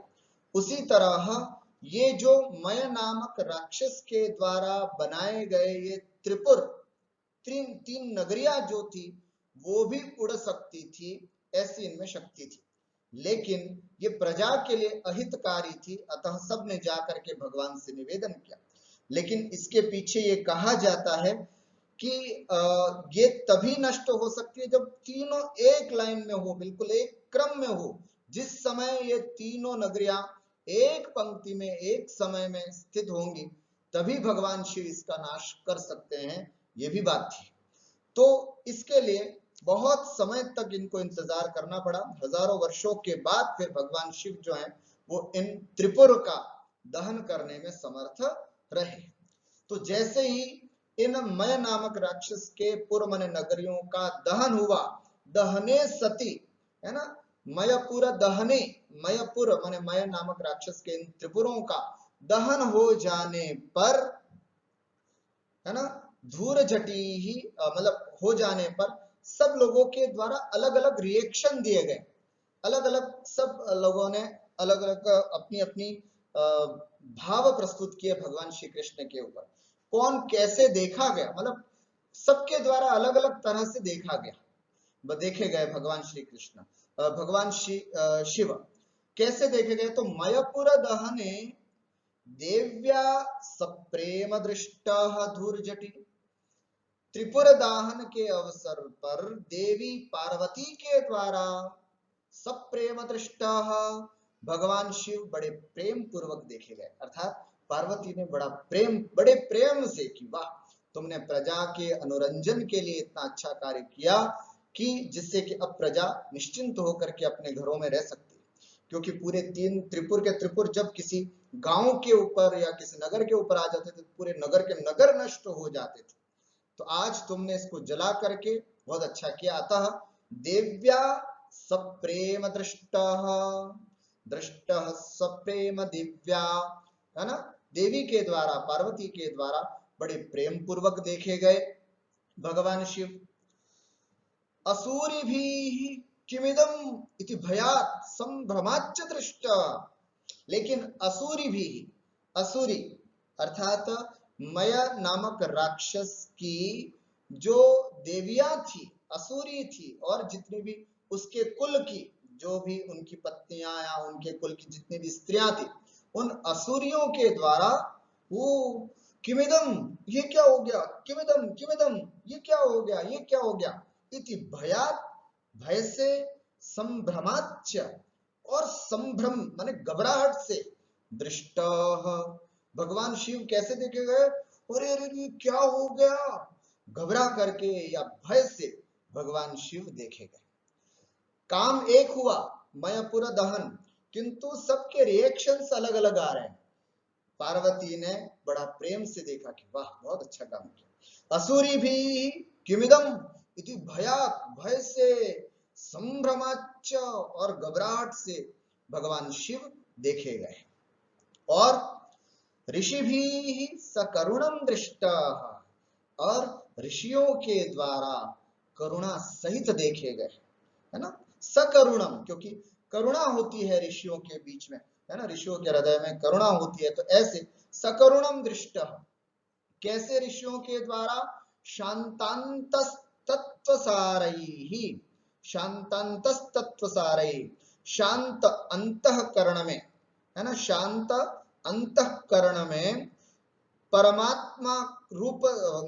उसी तरह ये जो मय नामक राक्षस के द्वारा बनाए गए ये त्रिपुर, 3 नगरियां जो थी वो भी उड़ सकती थी, ऐसी इनमें शक्ति थी। लेकिन ये प्रजा के लिए अहितकारी थी, अतः सबने जाकर के भगवान से निवेदन किया। लेकिन इसके पीछे ये कहा जाता है कि ये तभी नष्ट हो सकती है जब तीनों एक लाइन में हो, बिल्कुल एक क्रम में हो। जिस समय ये तीनों नगरियां एक पंक्ति में एक समय में स्थित होंगी तभी भगवान शिव इसका नाश कर सकते हैं, ये भी बात थी। तो इसके लिए बहुत समय तक इनको इंतजार करना पड़ा। हजारों वर्षों के बाद फिर भगवान शिव जो है वो इन त्रिपुर का दहन करने में समर्थ रहे। तो जैसे ही इन मय नामक राक्षस के पुर माने नगरियों का दहन हुआ, दहने सती है ना, मयपुर दहने, मयपुर माने मय नामक राक्षस के इन त्रिपुरों का दहन हो जाने पर है ना, धूर्जटि ही मतलब हो जाने पर सब लोगों के द्वारा अलग अलग रिएक्शन दिए गए। अलग अलग सब लोगों ने अलग अलग अपनी अपनी भाव प्रस्तुत किए भगवान श्री कृष्ण के ऊपर। कौन कैसे देखा गया, मतलब सबके द्वारा अलग अलग तरह से देखा गया, देखे गए भगवान श्री कृष्ण, भगवान शिव कैसे देखे गए। तो मयपुर दहने देव्या सप्रेम दृष्टः धूर्जटि, त्रिपुर दाहन के अवसर पर देवी पार्वती के द्वारा सप्रेम दृष्टा, भगवान शिव बड़े प्रेम पूर्वक देखे गए। अर्थात पार्वती ने बड़े प्रेम से कि वाह, तुमने प्रजा के अनुरंजन के लिए इतना अच्छा कार्य किया कि जिससे कि अब प्रजा निश्चिंत होकर के अपने घरों में रह सकती। क्योंकि पूरे तीन त्रिपुर के त्रिपुर जब किसी गांव के ऊपर या किसी नगर के ऊपर आ जाते थे, पूरे नगर के नगर नष्ट हो जाते थे। तो आज तुमने इसको जला करके बहुत अच्छा किया। अतः देव्या सप्रेम दृष्टः, दृष्टः सप्रेम दिव्या, है ना, देवी के द्वारा, पार्वती के द्वारा बड़े प्रेम पूर्वक देखे गए भगवान शिव। असुरी भी किमिदम इति भयात् संभ्रमाच्च दृष्ट, लेकिन असुरी भी, असुरी अर्थात मय नामक राक्षस की जो देवियां थी, असुरी थी, और जितनी भी उसके कुल की, जो भी उनकी पत्नियां या उनके कुल की जितनी भी स्त्रियां थी, उन असुरियों के द्वारा वो किमिदम, ये क्या हो गया, किमिदम किमिदम, ये क्या हो गया, ये क्या हो गया, इति भयात्, भय से, संभ्रमाच्च, और संभ्रम माने घबराहट से, दृष्ट, भगवान शिव कैसे देखे गए, अरे अरे क्या हो गया, घबरा करके या भय से भगवान शिव देखे गए। काम एक हुआ, मयपुर दहन, किंतु सबके रिएक्शंस अलग अलग आ रहे हैं। पार्वती ने बड़ा प्रेम से देखा कि वाह, बहुत अच्छा काम किया। असुरी भी किमिदम इति भयात्, भय से, संभ्रमाच्च, और घबराहट से भगवान शिव देखे गए। और ऋषि भी सकरुणम दृष्ट, और ऋषियों के द्वारा करुणा सहित देखे गए, है ना, सकरुणम, क्योंकि करुणा होती है ऋषियों के बीच में, है ना, ऋषियों के हृदय में करुणा होती है। तो ऐसे सकरुणम दृष्ट, कैसे ऋषियों के द्वारा, शांतांतस्तत्वसारैहि, शांतांतस्तत्वसारैहि, शांत अंतःकरण में, है ना, शांत अंतःकरण में परमात्मा रूप,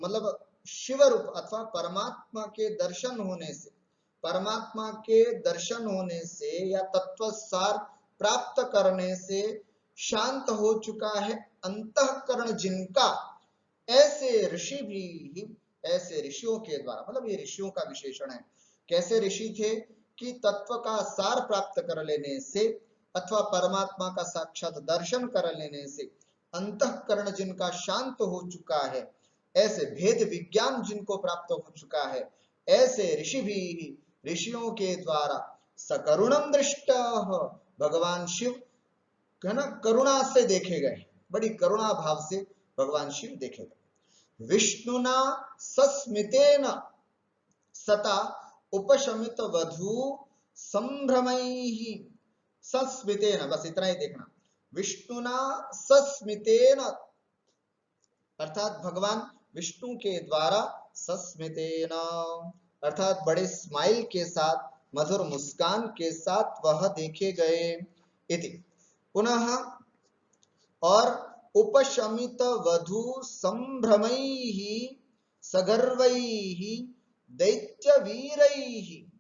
मतलब शिव रूप अथवा परमात्मा के दर्शन होने से, परमात्मा के दर्शन होने से या तत्वसार प्राप्त करने से शांत हो चुका है अंतःकरण जिनका, ऐसे ऋषि भी, ऐसे ऋषियों के द्वारा, मतलब ये ऋषियों का विशेषण है। कैसे ऋषि थे कि तत्व का सार प्राप्त कर लेने से अथवा परमात्मा का साक्षात दर्शन कर लेने से अंतःकरण जिनका शांत हो चुका है, ऐसे भेद विज्ञान जिनको प्राप्त हो चुका है, ऐसे ऋषि भी ऋषियों के द्वारा सकरुणम दृष्ट, भगवान शिव, है ना, करुणा से देखे गए, बड़ी करुणा भाव से भगवान शिव देखे गए। विष्णुना सस्मितेन सता उपशमित वधु संभ्रमैहि, सस्मितेन, बस इतना ही देखना, विष्णुना सस्मितेन, अर्थात भगवान विष्णु के द्वारा, सस्मितेन अर्थात बड़े स्माइल के साथ, मधुर मुस्कान के साथ वह देखे गए। इति पुनः, और उपशमित वधु संभ्रमैहि सगर्वैहि दैत्यवीरैहि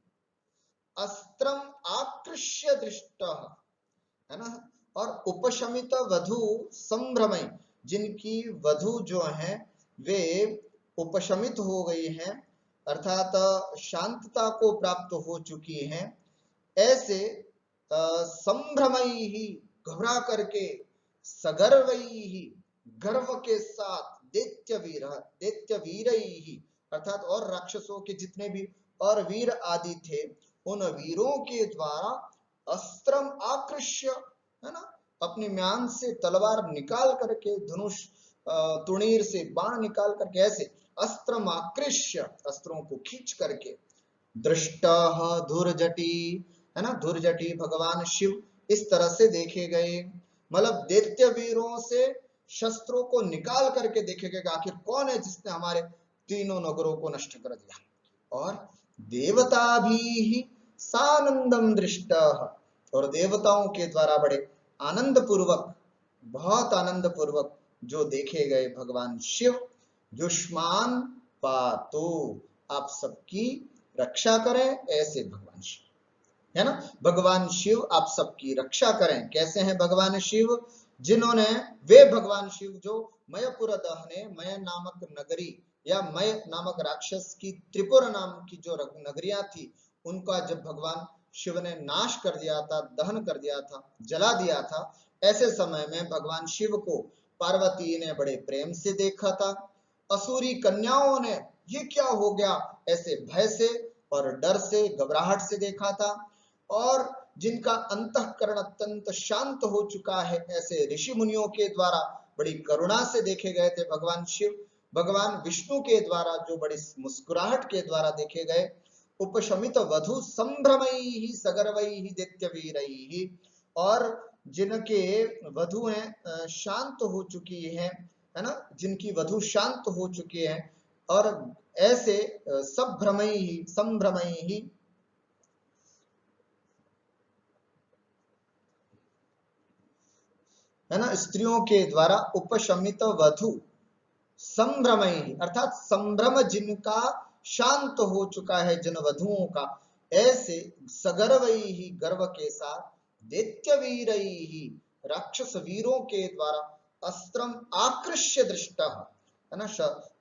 अस्त्रम आकृष्य दृष्टः, है ना, और उपशमित वधु संभ्रमय, जिनकी वधु जो है वे उपशमित हो गई हैं, अर्थात शांतता को प्राप्त हो चुकी हैं, ऐसे संभ्रमई ही, घबरा करके, सगर्वई ही, गर्व के साथ, दैत्यवीर, दैत्यवीरई ही, अर्थात और राक्षसों के जितने भी और वीर आदि थे, उन वीरों के द्वारा अस्त्रम आकृष्य, है ना, अपनी म्यान से तलवार निकाल करके, धनुष तुणीर से बाण निकाल करके, ऐसे अस्त्रम आकृष्य, अस्त्रों को खींच करके, दृष्टः धुर्जटी, है ना, धुर्जटी भगवान शिव इस तरह से देखे गए। मतलब दैत्य वीरों से शस्त्रों को निकाल करके देखे गए, आखिर कौन है जिसने हमारे तीनों नगरों को नष्ट कर दिया। और देवता भी सानंदम दृष्ट, और देवताओं के द्वारा बड़े आनंद पूर्वक, बहुत आनंद पूर्वक जो देखे गए भगवान शिव। युष्मान पातु, आप सबकी रक्षा करें, ऐसे भगवान शिव, है ना। भगवान शिव आप सबकी रक्षा करें। कैसे हैं भगवान शिव? जिन्होंने, वे भगवान शिव जो मयपुर दहने, मय नामक नगरी या मय नामक राक्षस की त्रिपुर नाम की जो नगरियां थी, उनका जब भगवान शिव ने नाश कर दिया था, दहन कर दिया था, जला दिया था, ऐसे समय में भगवान शिव को पार्वती ने बड़े प्रेम से देखा था। असुरी कन्याओं ने ये क्या हो गया, ऐसे भय से और डर से, घबराहट से देखा था। और जिनका अंतःकरण अत्यंत शांत हो चुका है, ऐसे ऋषि मुनियों के द्वारा बड़ी करुणा से देखे गए थे भगवान शिव। भगवान विष्णु के द्वारा जो बड़ी मुस्कुराहट के द्वारा देखे गए। उपशमित वधु संभ्रमैहि सगर्वैहि दैत्यवीरैहि, और जिनके वधुएं शांत हो चुकी है ना, जिनकी वधु शांत हो चुकी है, और ऐसे संभ्रमैहि संभ्रमैहि, है ना, स्त्रियों के द्वारा उपशमित वधु संभ्रमैहि, अर्थात संभ्रम जिनका शांत हो चुका है, जिन वधुओं का, ऐसे सगर्वैहि गर्व के साथ, दैत्यवीरैहि राक्षस वीरों के द्वारा, अस्त्रम आकृष्य दृष्टः, है ना,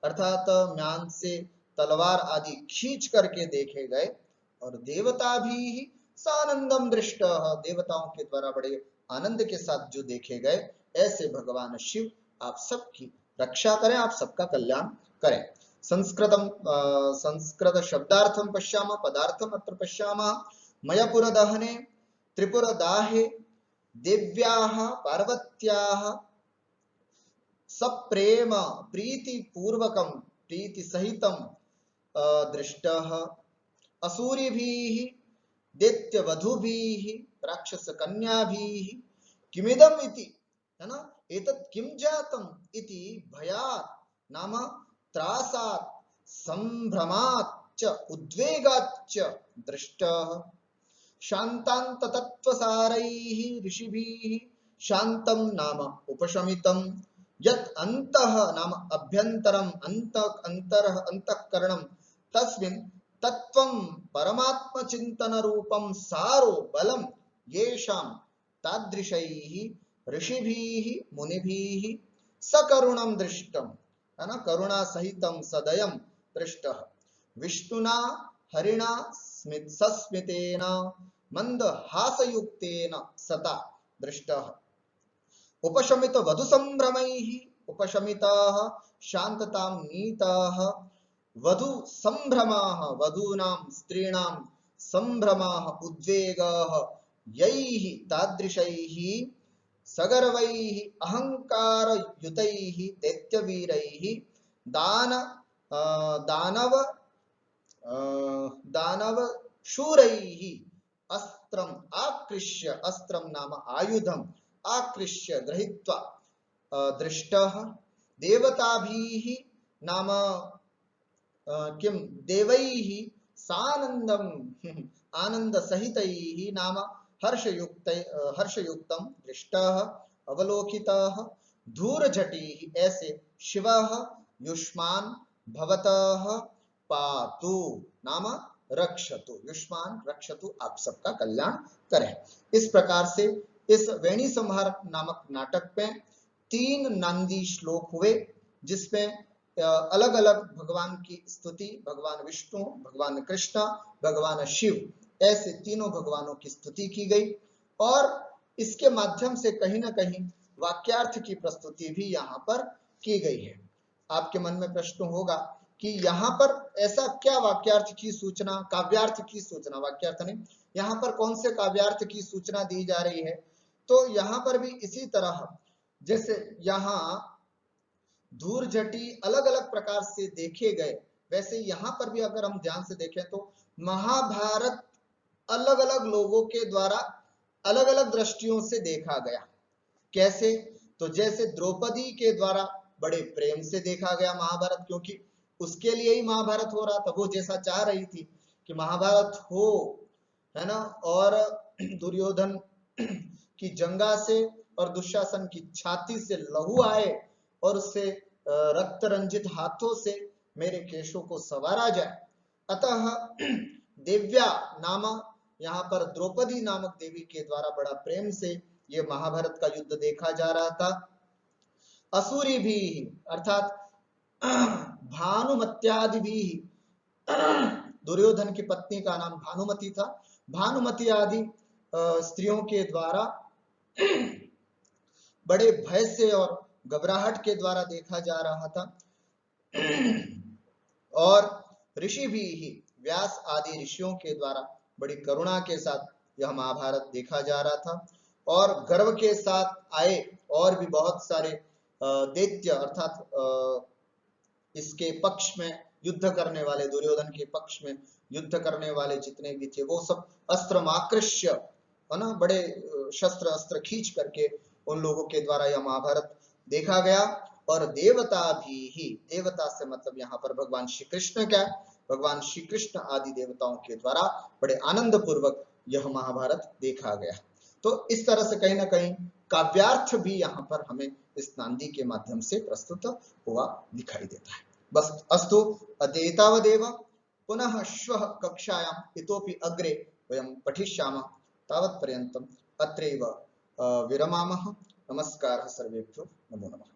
अर्थात म्यान से तलवार आदि खींच करके देखे गए। और देवता भी सानंदम दृष्टः, देवताओं के द्वारा बड़े आनंद के साथ जो देखे गए। ऐसे भगवान शिव आप सबकी रक्षा करें, आप सबका कल्याण करें। संस्कृतम संस्कृत शब्दार्थम पश्यामः, पदार्थम अत्र पश्यामः। मयपुर दहने त्रिपुर दाहे देव्याः पार्वत्याः सप्रेम प्रीति पूर्वकम प्रीति सहितम दृष्टः असुरीभिः दैत्यवधूभिः राक्षस कन्याभिः किमिदम् इति, है ना, एतत् किं जातम् इति भयात् नाम त्रासात् संभ्रमात् च उद्वेगात् च दृष्टः शान्तान्त तत्त्वसारैः ऋषिभिः शान्तं नाम उपशमितं यत् अन्तः नाम अभ्यन्तरम् अन्तरः अन्तःकरणं तस्मिन् तत्त्वं परमात्मचिन्तन रूपं सारो बलं येषां तादृशैः ऋषिभिः मुनिभिः सकरुणं दृष्टं, है ना, करुणा सहितं सदयं दृष्टः विष्णुना हरिणा सस्मितेन मंदहासयुक्तेन सता दृष्टः उपशमित वधु संभ्रमैः उपशमिताः शान्ततां नीताः वधु संभ्रमाः वधूनां स्त्रीणां संभ्रमाः उद्वेगाः यैः तादृशैः सगर्वैः अहंकारयुतैः दैत्यवीरैः दानव दानव शूरैः अस्त्रम आकृष्य, अस्त्रम नाम आयुधम, आकृष्य गृहीत्वा दृष्टः देवताभिः नाम किं देवैः सानन्दम आनंद सहितैः नाम हर्षयुक्तं दृष्टः अवलोकितः धूर्जटिः, ऐसे शिवः युष्मान् भवतः पातु नाम रक्षतु, युष्मान रक्षतु, आप सबका कल्याण करें। इस प्रकार से इस वेणी संहार नामक नाटक में 3 नंदी श्लोक हुए, जिसमें अलग अलग भगवान की स्तुति, भगवान विष्णु, भगवान कृष्ण, भगवान शिव, ऐसे तीनों भगवानों की स्तुति की गई। और इसके माध्यम से कहीं ना कहीं वाक्यार्थ की प्रस्तुति भी यहाँ पर की गई है। आपके मन में प्रश्न होगा कि यहाँ पर ऐसा क्या वाक्यार्थ की सूचना, काव्यार्थ की सूचना, वाक्यार्थ नहीं, यहाँ पर कौन से काव्यार्थ की सूचना दी जा रही है? तो यहाँ पर भी इसी तरह जैसे यहाँ धूर्जटी अलग अलग प्रकार से देखे गए, वैसे यहाँ पर भी अगर हम ध्यान से देखें तो महाभारत अलग अलग लोगों के द्वारा अलग अलग दृष्टियों से देखा गया। कैसे? तो जैसे द्रौपदी के द्वारा बड़े प्रेम से देखा गया महाभारत, क्योंकि उसके लिए ही महाभारत हो रहा था, वो जैसा चाह रही थी कि महाभारत हो, है ना, और दुर्योधन की जंगा से और दुशासन की छाती से लहू आए और उससे रक्त रंजित हाथों से मेरे केशों को संवारा जाए। अतः देव्या नाम, यहाँ पर द्रौपदी नामक देवी के द्वारा बड़ा प्रेम से ये महाभारत का युद्ध देखा जा रहा था। असुरी भी अर्थात भानुमत्यादि भी, दुर्योधन की पत्नी का नाम भानुमति था, भानुमति आदि स्त्रियों के द्वारा बड़े भय से और घबराहट के द्वारा देखा जा रहा था। और ऋषि भी ही, व्यास आदि ऋषियों के द्वारा बड़ी करुणा के साथ यह महाभारत देखा जा रहा था। और गर्व के साथ आए और भी बहुत सारे दैत्य अर्थात इसके पक्ष में युद्ध करने वाले, दुर्योधन के पक्ष में युद्ध करने वाले जितने भी थे वो सब अस्त्र माकृष्य, है ना, बड़े शस्त्र अस्त्र खींच करके उन लोगों के द्वारा यह महाभारत देखा गया। और देवता भी ही, देवता से मतलब यहाँ पर भगवान श्री कृष्ण क्या, भगवान श्री कृष्ण आदि देवताओं के द्वारा बड़े आनंद पूर्वक यह महाभारत देखा गया। तो इस तरह से कहीं ना कहीं काव्यार्थ भी यहाँ पर हमें इस नांदी के माध्यम से प्रस्तुत हुआ दिखाई देता है। बस अस्तु अद्येतावदेव, पुनः श्वः कक्षायां इतोपि अग्रे वयं पठिष्यामः। तावत्पर्यन्तम् अत्रैव विरमामः। नमस्कारः सर्वेभ्यो, नमो नमः।